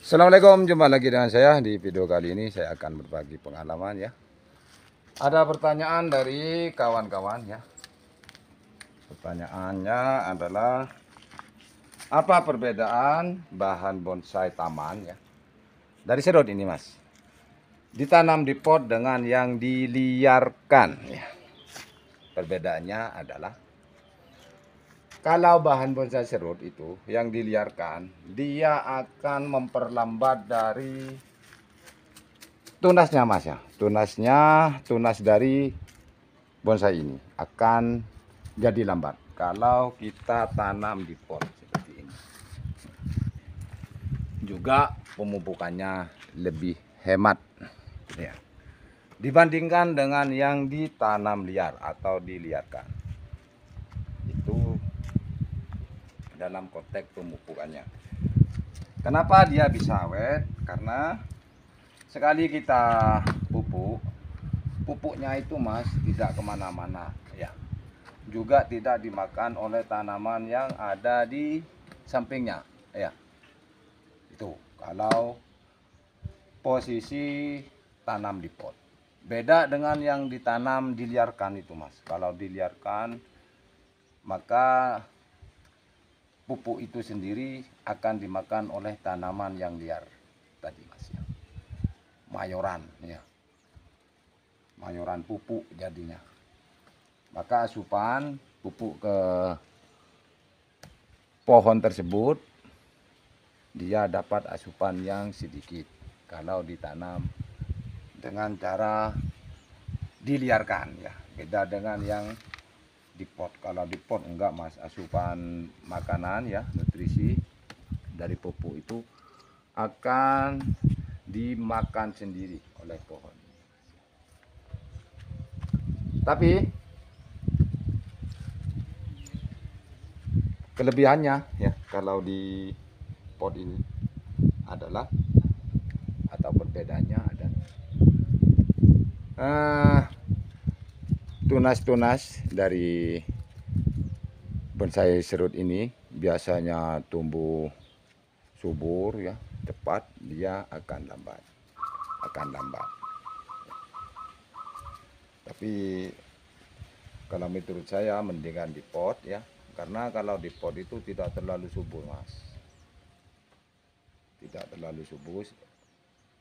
Assalamualaikum, jumpa lagi dengan saya. Di video kali ini saya akan berbagi pengalaman ya. Ada pertanyaan dari kawan-kawan ya. Pertanyaannya adalah, apa perbedaan bahan bonsai taman ya dari serut ini mas, ditanam di pot dengan yang diliarkan ya. Perbedaannya adalah, kalau bahan bonsai serut itu yang diliarkan, dia akan memperlambat dari tunasnya mas ya. Tunas dari bonsai ini akan jadi lambat kalau kita tanam di pot seperti ini. Juga pemupukannya lebih hemat ya, dibandingkan dengan yang ditanam liar atau diliarkan. Itu dalam konteks pemupukannya. Kenapa dia bisa awet? Karena sekali kita pupuknya itu mas tidak kemana-mana ya, juga tidak dimakan oleh tanaman yang ada di sampingnya ya. Itu kalau posisi tanam di pot. Beda dengan yang ditanam diliarkan itu mas. Kalau diliarkan maka pupuk itu sendiri akan dimakan oleh tanaman yang liar tadi mas ya. Mayoran ya, mayoran pupuk jadinya. Maka asupan pupuk ke pohon tersebut dia dapat asupan yang sedikit kalau ditanam dengan cara diliarkan ya. Beda dengan yang di pot. Kalau di pot enggak mas, asupan makanan ya, nutrisi dari pupuk itu akan dimakan sendiri oleh pohon. Tapi kelebihannya ya kalau di pot ini adalah, atau perbedaannya ada tunas-tunas dari bonsai serut ini biasanya tumbuh subur ya, cepat, dia akan lambat. Tapi kalau menurut saya mendingan di pot ya, karena kalau di pot itu tidak terlalu subur mas, tidak terlalu subur,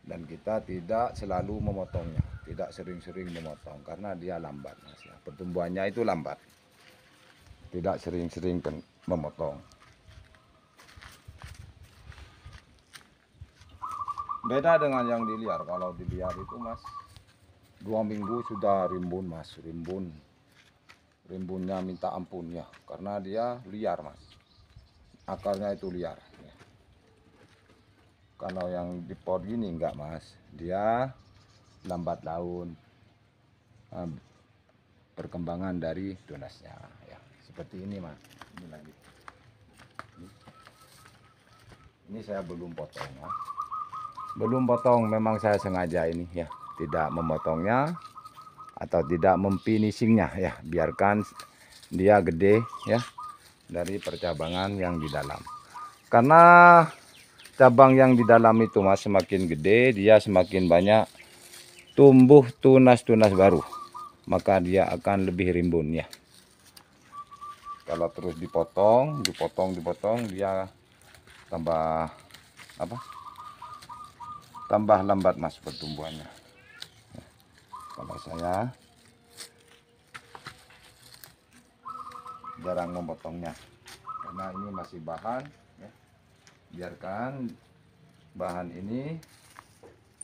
dan kita tidak selalu memotongnya, tidak sering-sering memotong karena dia lambat mas ya. Pertumbuhannya itu lambat, tidak sering-sering memotong. Beda dengan yang diliar. Kalau diliar itu mas 2 minggu sudah rimbun mas, rimbunnya minta ampun ya, karena dia liar mas, akarnya itu liar ya. Kalau yang di pot gini enggak mas, dia lambat daun, perkembangan dari tunasnya ya, seperti ini mas. Ini lagi, ini saya belum potong ya, belum potong, memang saya sengaja ini ya, tidak memotongnya atau tidak memfinishingnya ya, biarkan dia gede ya dari percabangan yang di dalam. Karena cabang yang di dalam itu mas semakin gede, dia semakin banyak tumbuh tunas-tunas baru, maka dia akan lebih rimbun ya. Kalau terus dipotong, dia tambah tambah lambat mas pertumbuhannya. Kalau saya jarang memotongnya karena ini masih bahan ya. Biarkan bahan ini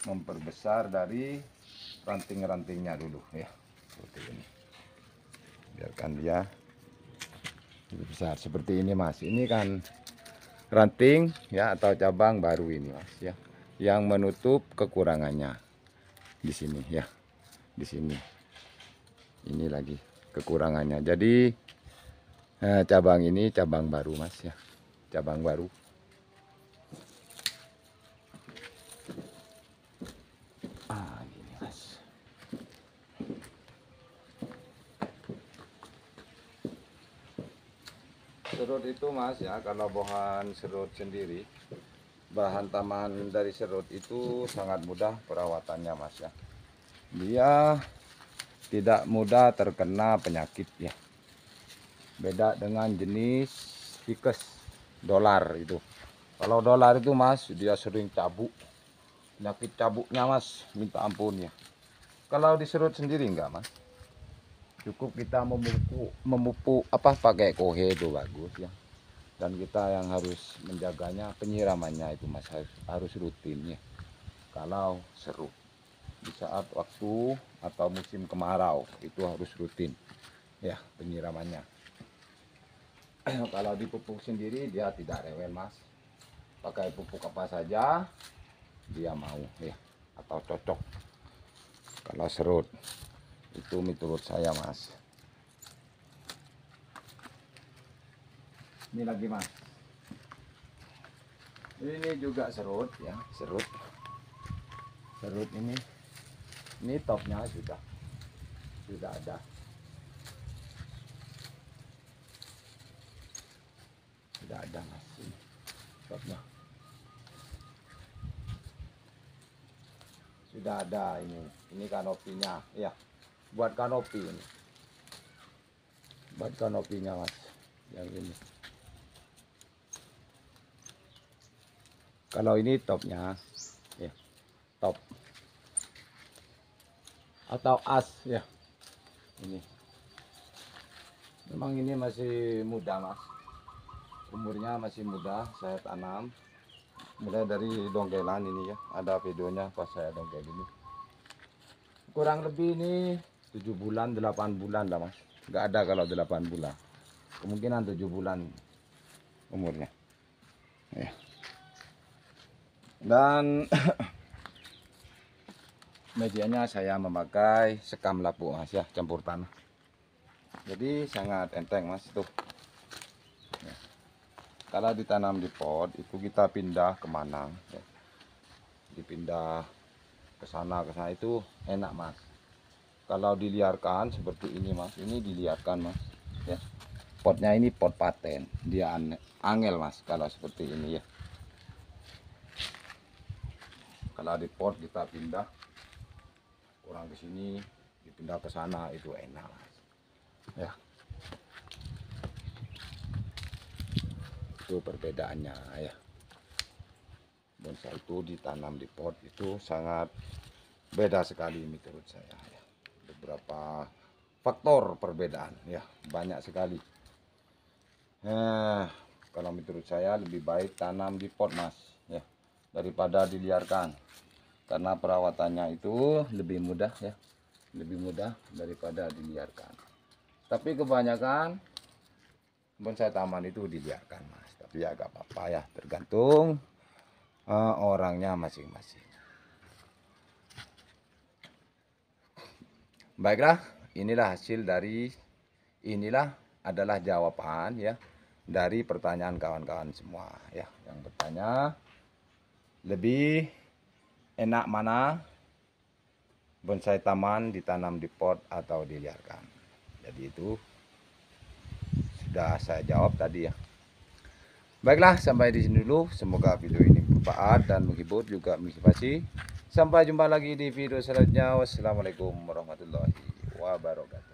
memperbesar dari ranting-rantingnya dulu ya, seperti ini. Biarkan dia lebih besar seperti ini mas. Ini kan ranting ya atau cabang baru ini mas ya, yang menutup kekurangannya di sini ya, di sini. Ini lagi kekurangannya. Jadi cabang ini cabang baru mas ya, cabang baru. Gini mas. Serut itu mas ya, kalau bahan serut sendiri bahan taman dari serut itu sangat mudah perawatannya Mas ya. Dia tidak mudah terkena penyakit ya. Beda dengan jenis ficus dolar itu. Kalau dolar itu Mas, dia sering cabuk. Penyakit cabuknya Mas, minta ampun ya. Kalau di serut sendiri enggak Mas. Cukup kita memupuk apa pakai kohe itu bagus ya. Dan kita yang harus menjaganya penyiramannya itu Mas harus rutin ya. Kalau serut di saat waktu atau musim kemarau itu harus rutin ya penyiramannya. Kalau dipupuk sendiri dia tidak rewel Mas. Pakai pupuk apa saja dia mau ya atau cocok. Kalau serut itu menurut saya Mas. Ini lagi Mas. Ini juga serut ya, serut. Serut ini topnya sudah ada. Sudah ada Mas ini topnya. Sudah ada ini kanopinya ya. Buat kanopi ini. Buat kanopinya Mas. Yang ini. Kalau ini topnya ya. Top. Atau as ya. Ini. Memang ini masih muda Mas. Umurnya masih muda, saya tanam mulai dari dongkelan ini ya. Ada videonya pas saya dongkel ini. Kurang lebih ini 7 bulan 8 bulan lah Mas. Nggak ada kalau 8 bulan. Kemungkinan 7 bulan umurnya. Ya. Dan medianya saya memakai sekam lapuk Mas ya, campur tanah. Jadi sangat enteng Mas tuh. Ya. Kalau ditanam di pot itu kita pindah kemana ya. Dipindah ke sana itu enak Mas. Kalau diliarkan seperti ini Mas, ini diliarkan Mas ya. Potnya ini pot paten, dia angel Mas kalau seperti ini ya. Kalau di pot kita pindah kurang ke sini, dipindah ke sana itu enak Mas ya. Itu perbedaannya ya. Bonsai itu ditanam di pot itu sangat beda sekali menurut saya ya. Beberapa faktor perbedaan ya, banyak sekali. Kalau menurut saya lebih baik tanam di pot Mas ya daripada diliarkan, karena perawatannya itu lebih mudah ya, lebih mudah daripada diliarkan. Tapi kebanyakan bonsai taman itu diliarkan Mas, tapi ya gak apa-apa ya, tergantung orangnya masing-masing. Baiklah, inilah hasil dari adalah jawaban ya dari pertanyaan kawan-kawan semua ya yang bertanya lebih enak mana bonsai taman ditanam di pot atau diliarkan. Jadi itu sudah saya jawab tadi ya. Baiklah, sampai di sini dulu. Semoga video ini bermanfaat dan menghibur juga motivasi. Sampai jumpa lagi di video selanjutnya. Wassalamualaikum warahmatullahi wabarakatuh.